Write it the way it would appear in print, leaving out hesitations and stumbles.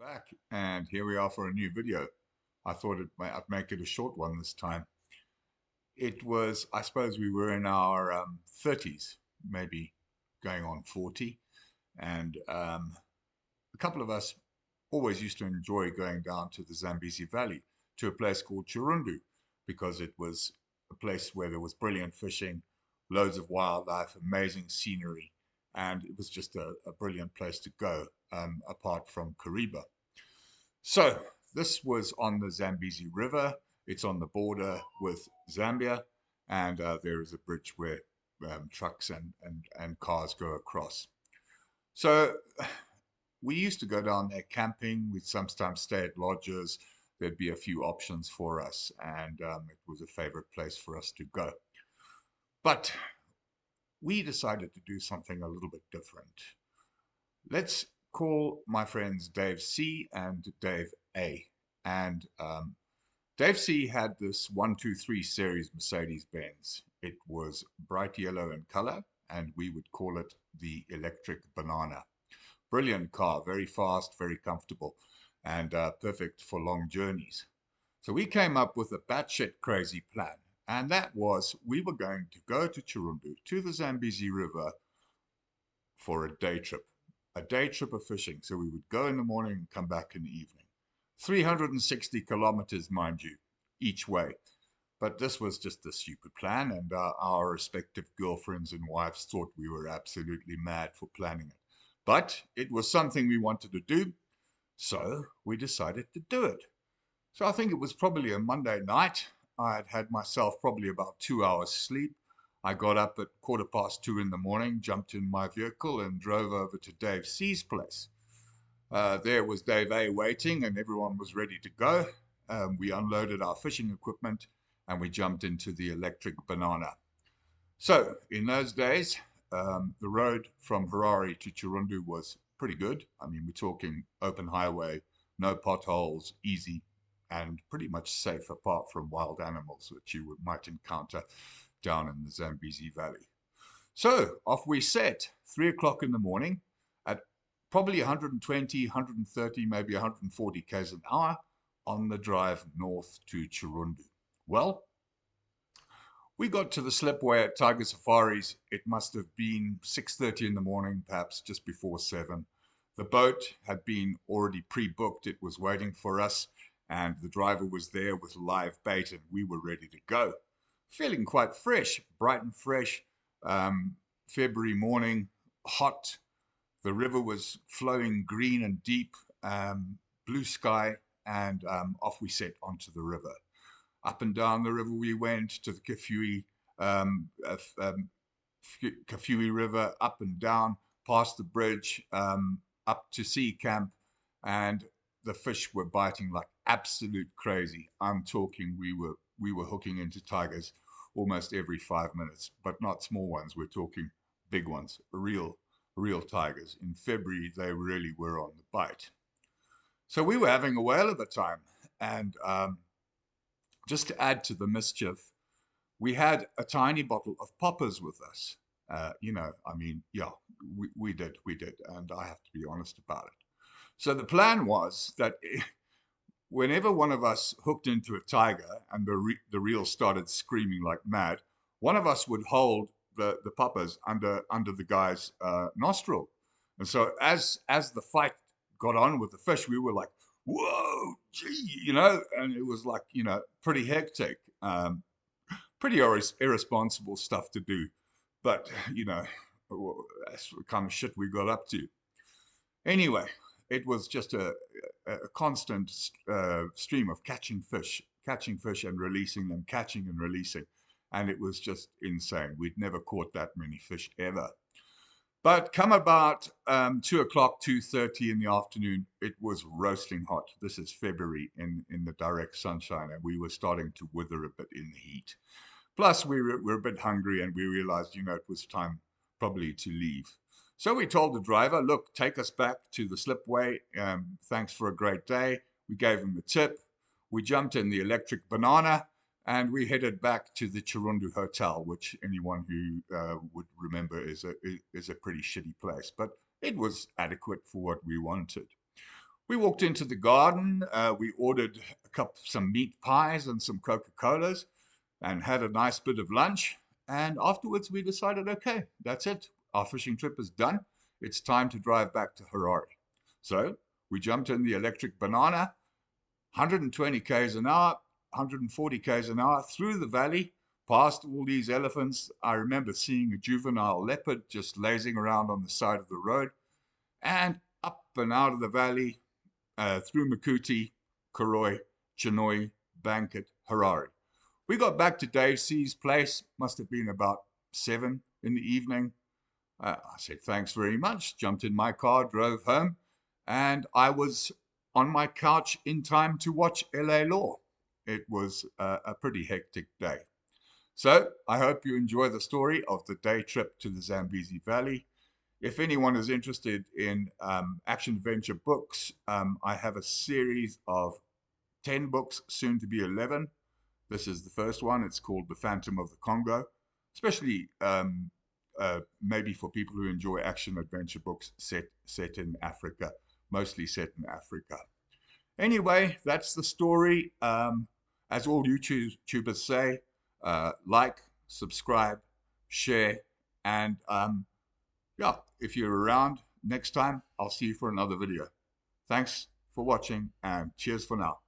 Back, and here we are for a new video. I thought I'd make it a short one this time. It was, I suppose we were in our 30s, maybe going on 40, and a couple of us always used to enjoy going down to the Zambezi Valley to a place called Chirundu because it was a place where there was brilliant fishing, loads of wildlife, amazing scenery, and it was just a brilliant place to go apart from Kariba. So this was on the Zambezi River. It's on the border with Zambia, and there is a bridge where trucks and cars go across. So we used to go down there camping. We'd sometimes stay at lodges. There'd be a few options for us, and it was a favorite place for us to go. But we decided to do something a little bit different. Let's call my friends Dave C and Dave A. And Dave C had this 123 series Mercedes Benz. It was bright yellow in color, and we would call it the electric banana. Brilliant car, very fast, very comfortable, and perfect for long journeys. So we came up with a batshit crazy plan, and that was we were going to go to Chirundu, to the Zambezi River, for a day trip of fishing. So we would go in the morning and come back in the evening. 360 kilometers, mind you, each way. But this was just a stupid plan, and our respective girlfriends and wives thought we were absolutely mad for planning it. But it was something we wanted to do, so we decided to do it. So I think it was probably a Monday night. I had had myself probably about 2 hours sleep. I got up at 2:15 in the morning, jumped in my vehicle, and drove over to Dave C's place. There was Dave A waiting, and everyone was ready to go. We unloaded our fishing equipment, and we jumped into the electric banana. So, in those days, the road from Harare to Chirundu was pretty good. I mean, we're talking open highway, no potholes, easy, and pretty much safe apart from wild animals, which you might encounter down in the Zambezi Valley. So off we set, 3 o'clock in the morning at probably 120, 130, maybe 140 k's an hour on the drive north to Chirundu. Well, we got to the slipway at Tiger Safaris. It must have been 6:30 in the morning, perhaps just before 7. The boat had been already pre-booked. It was waiting for us, and the driver was there with live bait, and we were ready to go. Feeling quite fresh, bright and fresh. February morning, hot. The river was flowing green and deep, blue sky, and off we set onto the river. Up and down the river we went to the Kafui River, up and down, past the bridge, up to Sea Camp, and the fish were biting like absolute crazy. I'm talking we were hooking into tigers almost every 5 minutes, but not small ones. We're talking big ones, real tigers. In February, they really were on the bite. So we were having a whale of a time. And just to add to the mischief, we had a tiny bottle of poppers with us. I mean, yeah, we did. And I have to be honest about it. So the plan was that whenever one of us hooked into a tiger and the reel started screaming like mad, one of us would hold the poppers under the guy's nostril. And so as the fight got on with the fish, we were like, whoa, gee, and it was like, pretty hectic, pretty irresponsible stuff to do. But, that's the kind of shit we got up to. Anyway, it was just a constant stream of catching fish and releasing them, catching and releasing. And it was just insane. We'd never caught that many fish ever. But come about 2 o'clock, 2:30 in the afternoon, it was roasting hot. This is February in the direct sunshine, and we were starting to wither a bit in the heat. Plus, we were a bit hungry, and we realized, it was time probably to leave. So we told the driver, look, take us back to the slipway. Thanks for a great day. We gave him a tip. We jumped in the electric banana, and we headed back to the Chirundu Hotel, which anyone who would remember is a pretty shitty place, but it was adequate for what we wanted. We walked into the garden. We ordered some meat pies and some Coca-Colas and had a nice bit of lunch. And afterwards, we decided, okay, that's it. Our fishing trip is done. It's time to drive back to Harare. So we jumped in the electric banana, 120 k's an hour, 140 k's an hour through the valley, past all these elephants. I remember seeing a juvenile leopard just lazing around on the side of the road, and up and out of the valley, through Makuti, Koroi, Chinoi, Banket, Harare. We got back to Dave C's place, must have been about 7 in the evening. I said, thanks very much, jumped in my car, drove home, and I was on my couch in time to watch LA Law. It was a pretty hectic day. So I hope you enjoy the story of the day trip to the Zambezi Valley. If anyone is interested in action adventure books, I have a series of 10 books, soon to be 11. This is the first one. It's called The Phantom of the Congo, especially maybe for people who enjoy action adventure books set in Africa, mostly set in Africa. Anyway, that's the story. As all YouTubers say, like, subscribe, share, and yeah, if you're around next time, I'll see you for another video. Thanks for watching, and cheers for now.